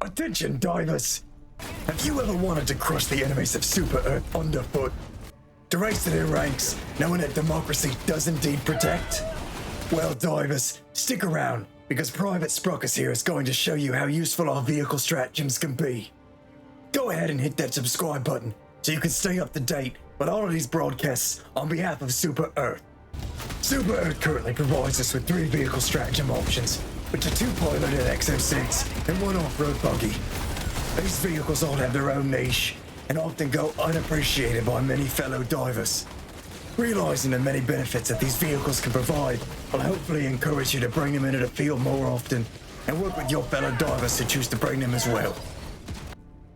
Attention, divers! Have you ever wanted to crush the enemies of Super Earth underfoot? To race to their ranks, knowing that democracy does indeed protect? Well, divers, stick around, because Private Spruckus here is going to show you how useful our vehicle stratagems can be. Go ahead and hit that subscribe button so you can stay up to date with all of these broadcasts on behalf of Super Earth. Super Earth currently provides us with 3 vehicle stratagem options, which are 2 piloted exosuits and 1 off-road buggy. These vehicles all have their own niche and often go unappreciated by many fellow divers. Realizing the many benefits that these vehicles can provide will hopefully encourage you to bring them into the field more often and work with your fellow divers who choose to bring them as well.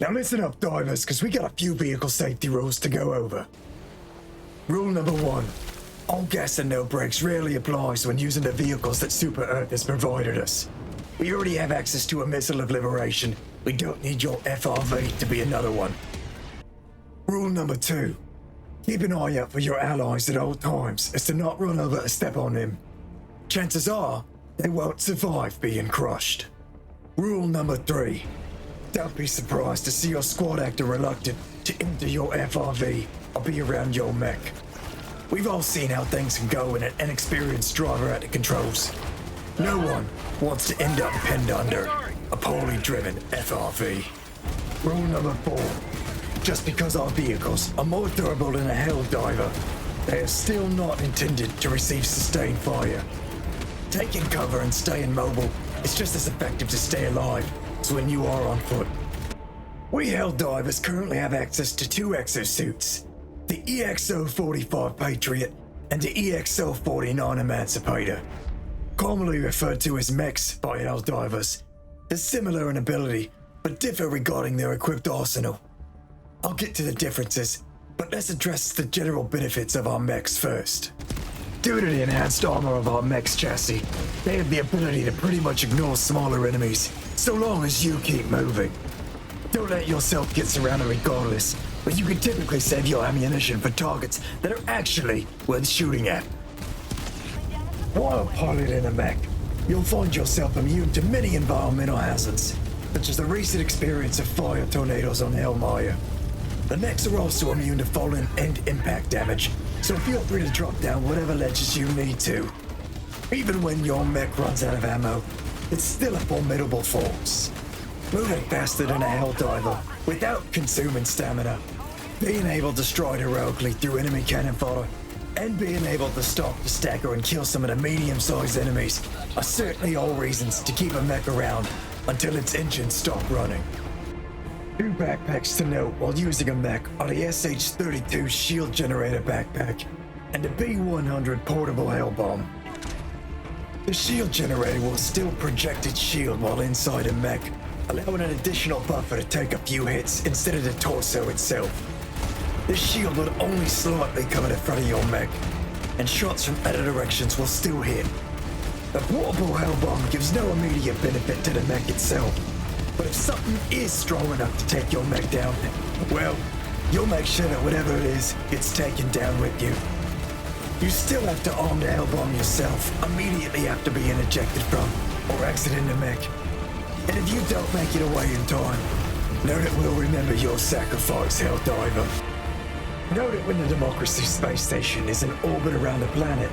Now listen up, divers, because we got a few vehicle safety rules to go over. Rule number 1. All gas and no brakes rarely applies when using the vehicles that Super Earth has provided us. We already have access to a missile of liberation. We don't need your FRV to be another one. Rule number 2. Keep an eye out for your allies at all times as to not run over or step on them. Chances are, they won't survive being crushed. Rule number 3. Don't be surprised to see your squad actor reluctant to enter your FRV or be around your mech. We've all seen how things can go when an inexperienced driver at the controls. No one wants to end up pinned under a poorly driven FRV. Rule number 4. Just because our vehicles are more durable than a Helldiver, they are still not intended to receive sustained fire. Taking cover and staying mobile is just as effective to stay alive as when you are on foot. We Helldivers currently have access to 2 exosuits, the EXO-45 Patriot and the EXO-49 Emancipator. Commonly referred to as mechs by Helldivers, they're similar in ability but differ regarding their equipped arsenal. I'll get to the differences, but let's address the general benefits of our mechs first. Due to the enhanced armor of our mech's chassis, they have the ability to pretty much ignore smaller enemies, so long as you keep moving. Don't let yourself get surrounded regardless, but you can typically save your ammunition for targets that are actually worth shooting at. While piloting a mech, you'll find yourself immune to many environmental hazards, such as the recent experience of fire tornadoes on Hellmire. The mechs are also immune to falling and impact damage, so feel free to drop down whatever ledges you need to. Even when your mech runs out of ammo, it's still a formidable force. Moving faster than a Helldiver without consuming stamina, being able to stride heroically through enemy cannon fodder, and being able to stalk the stagger and kill some of the medium-sized enemies are certainly all reasons to keep a mech around until its engines stop running. 2 backpacks to note while using a mech are the SH-32 Shield Generator backpack and the B-100 Portable Hell Bomb. The shield generator will still project its shield while inside a mech, allowing an additional buffer to take a few hits instead of the torso itself. This shield will only slightly cover the front of your mech, and shots from other directions will still hit. The Portable Hell Bomb gives no immediate benefit to the mech itself, but if something is strong enough to take your mech down, well, you'll make sure that whatever it is gets taken down with you. You still have to arm the Hell Bomb yourself immediately after being ejected from or exiting the mech. And if you don't make it away in time, know that we'll remember your sacrifice, Helldiver. Know that when the Democracy Space Station is in orbit around the planet,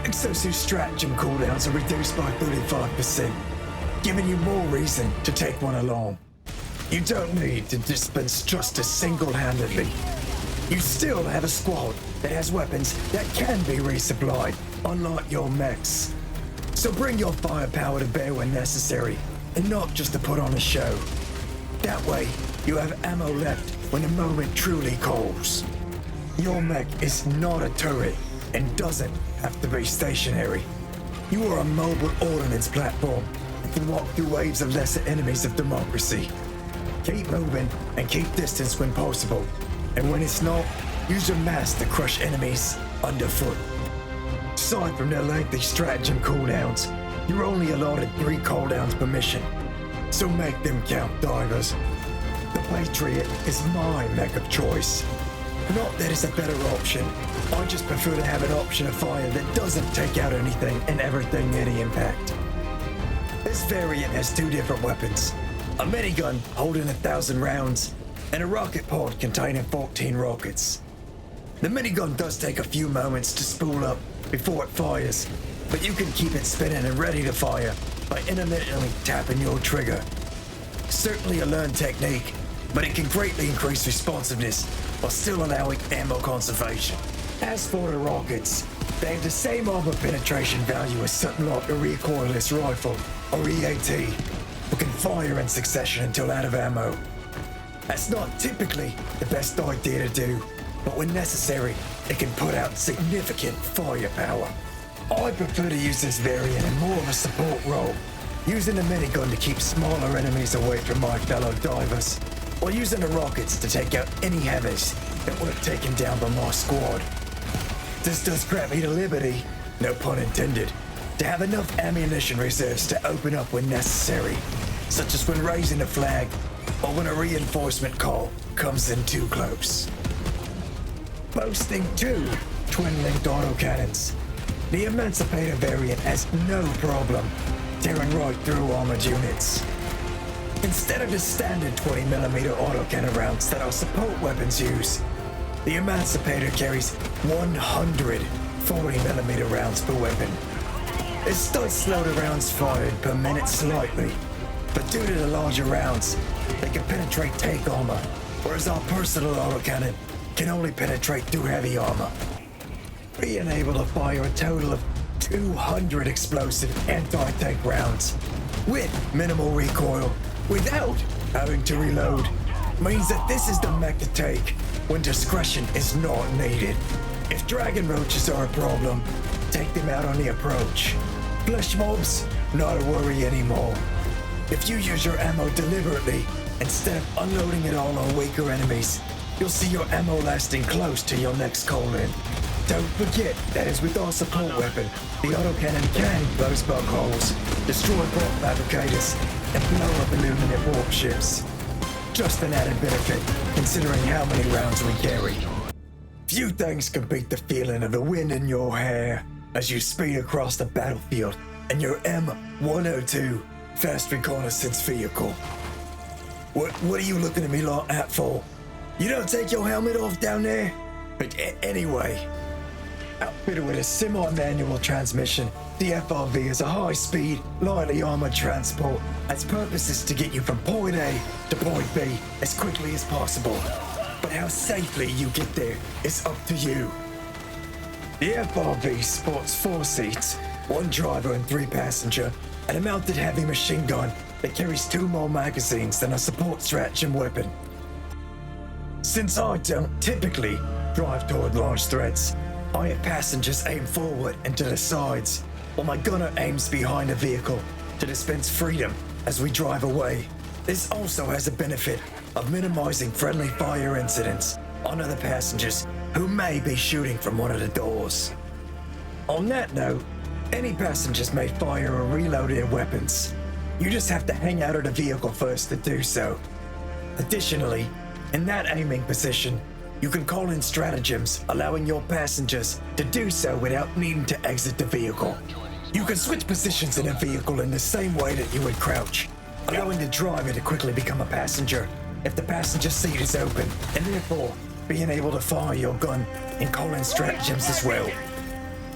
Exosuit stratagem cooldowns are reduced by 35%, giving you more reason to take one along. You don't need to dispense justice single-handedly. You still have a squad that has weapons that can be resupplied, unlike your mechs. So bring your firepower to bear when necessary, and not just to put on a show. That way, you have ammo left when the moment truly calls. Your mech is not a turret and doesn't have to be stationary. You are a mobile ordnance platform that can walk through waves of lesser enemies of democracy. Keep moving and keep distance when possible, and when it's not, use your mass to crush enemies underfoot. Aside from their lengthy stratagem cooldowns, you're only allotted 3 cooldowns per mission, so make them count, divers. The Patriot is my mech of choice. Not that it's a better option, I just prefer to have an option of fire that doesn't take out anything and everything any impact. This variant has 2 different weapons, a minigun holding 1,000 rounds, and a rocket pod containing 14 rockets. The minigun does take a few moments to spool up before it fires, but you can keep it spinning and ready to fire by intermittently tapping your trigger. Certainly a learned technique, but it can greatly increase responsiveness while still allowing ammo conservation. As for the rockets, they have the same armor penetration value as something like a recoilless rifle or EAT, but can fire in succession until out of ammo. That's not typically the best idea to do, but when necessary, it can put out significant firepower. I prefer to use this variant in more of a support role, using the minigun to keep smaller enemies away from my fellow divers, while using the rockets to take out any heavies that weren't taken down by my squad. This does grant me the liberty, no pun intended, to have enough ammunition reserves to open up when necessary, such as when raising a flag or when a reinforcement call comes in too close. Boasting 2 twin-linked autocannons, the Emancipator variant has no problem tearing right through armored units. Instead of the standard 20mm autocannon rounds that our support weapons use, the Emancipator carries 100 40mm rounds per weapon. This does slow the rounds fired per minute slightly, but due to the larger rounds, they can penetrate tank armor, whereas our personal autocannon can only penetrate through heavy armor. Being able to fire a total of 200 explosive anti-tank rounds with minimal recoil without having to reload means that this is the mech to take when discretion is not needed. If dragon roaches are a problem, take them out on the approach. Flesh mobs, not a worry anymore. If you use your ammo deliberately, instead of unloading it all on weaker enemies, you'll see your ammo lasting close to your next call-in. Don't forget that as with our support weapon, the autocannon can close bug holes, destroy bot fabricators, and blow up Illuminate warp ships. Just an added benefit, considering how many rounds we carry. Few things can beat the feeling of the wind in your hair as you speed across the battlefield in your M-102 Fast Reconnaissance Vehicle. What are you looking at me like that for? You don't take your helmet off down there? But anyway, outfitted with a semi-manual transmission, the FRV is a high-speed, lightly armored transport. Its purpose is to get you from point A to point B as quickly as possible. But how safely you get there is up to you. The FRV sports 4 seats, 1 driver and 3 passenger, and a mounted heavy machine gun that carries 2 more magazines than a support stratagem weapon. Since I don't typically drive toward large threats, I have passengers aim forward and to the sides, while my gunner aims behind the vehicle to dispense freedom as we drive away. This also has a benefit of minimizing friendly fire incidents on other passengers who may be shooting from one of the doors. On that note, any passengers may fire or reload their weapons. You just have to hang out of the vehicle first to do so. Additionally, in that aiming position, you can call in stratagems, allowing your passengers to do so without needing to exit the vehicle. You can switch positions in a vehicle in the same way that you would crouch, allowing the driver to quickly become a passenger if the passenger seat is open, and therefore being able to fire your gun and call in stratagems as well.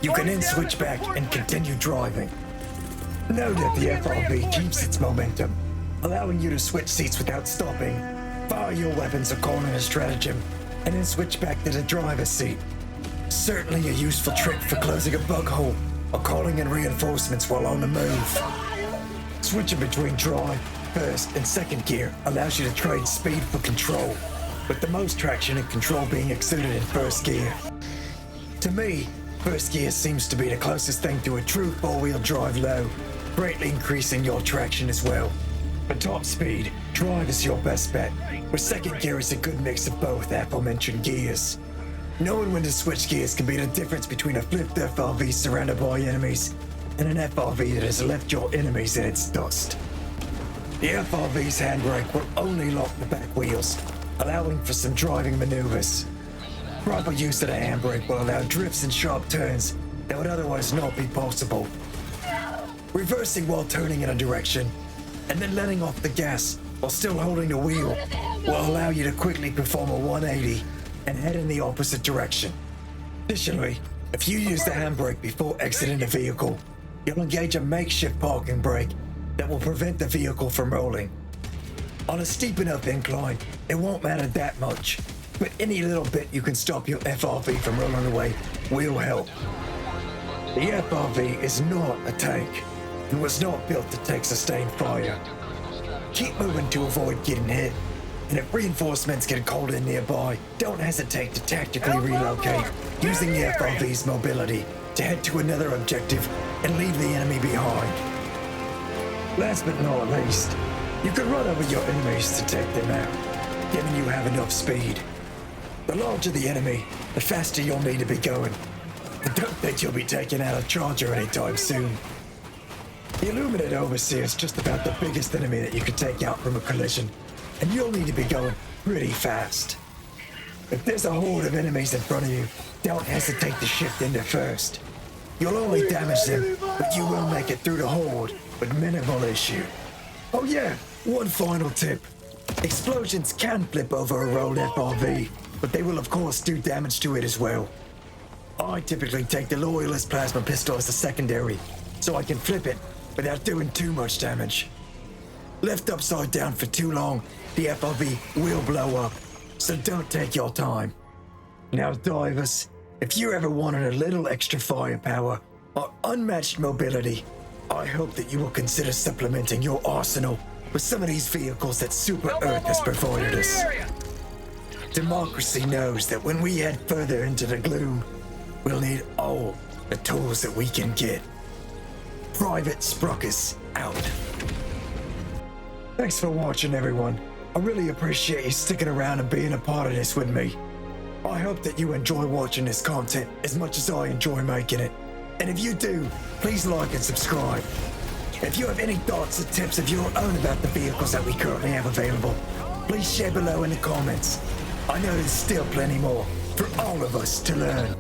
You can then switch back and continue driving. Know that the FRV keeps its momentum, allowing you to switch seats without stopping, fire your weapons or call in a stratagem, and then switch back to the driver's seat. Certainly a useful trick for closing a bug hole or calling in reinforcements while on the move. Switching between drive, first, and second gear allows you to trade speed for control, with the most traction and control being exuded in first gear. To me, first gear seems to be the closest thing to a true four-wheel drive low, greatly increasing your traction as well. For top speed, drive is your best bet, where second gear is a good mix of both aforementioned gears. Knowing when to switch gears can be the difference between a flipped FRV surrounded by enemies and an FRV that has left your enemies in its dust. The FRV's handbrake will only lock the back wheels, allowing for some driving maneuvers. Proper use of the handbrake will allow drifts and sharp turns that would otherwise not be possible. Reversing while turning in a direction, and then letting off the gas while still holding the wheel will allow you to quickly perform a 180 and head in the opposite direction. Additionally, if you use the handbrake before exiting the vehicle, you'll engage a makeshift parking brake that will prevent the vehicle from rolling. On a steep enough incline, it won't matter that much, but any little bit you can stop your FRV from rolling away will help. The FRV is not a tank and was not built to take sustained fire. Keep moving to avoid getting hit, and if reinforcements get called in nearby, don't hesitate to tactically relocate using the FRV's mobility to head to another objective and leave the enemy behind. Last but not least, you can run over your enemies to take them out, given you have enough speed. The larger the enemy, the faster you'll need to be going. And don't think you'll be taking out a charger anytime soon. The Illuminate Overseer is just about the biggest enemy that you could take out from a collision, and you'll need to be going pretty fast. If there's a horde of enemies in front of you, don't hesitate to shift into first. You'll only damage them, but you will make it through the horde with minimal issue. Oh yeah, one final tip. Explosions can flip over a rolled FRV, but they will of course do damage to it as well. I typically take the Loyalist plasma pistol as a secondary, so I can flip it without doing too much damage. Left upside down for too long, the FRV will blow up, so don't take your time. Now divers, if you ever wanted a little extra firepower or unmatched mobility, I hope that you will consider supplementing your arsenal with some of these vehicles that Super Earth has provided us. Democracy knows that when we head further into the gloom, we'll need all the tools that we can get. Private Spruckus out. Thanks for watching, everyone. I really appreciate you sticking around and being a part of this with me. I hope that you enjoy watching this content as much as I enjoy making it. And if you do, please like and subscribe. If you have any thoughts or tips of your own about the vehicles that we currently have available, please share below in the comments. I know there's still plenty more for all of us to learn.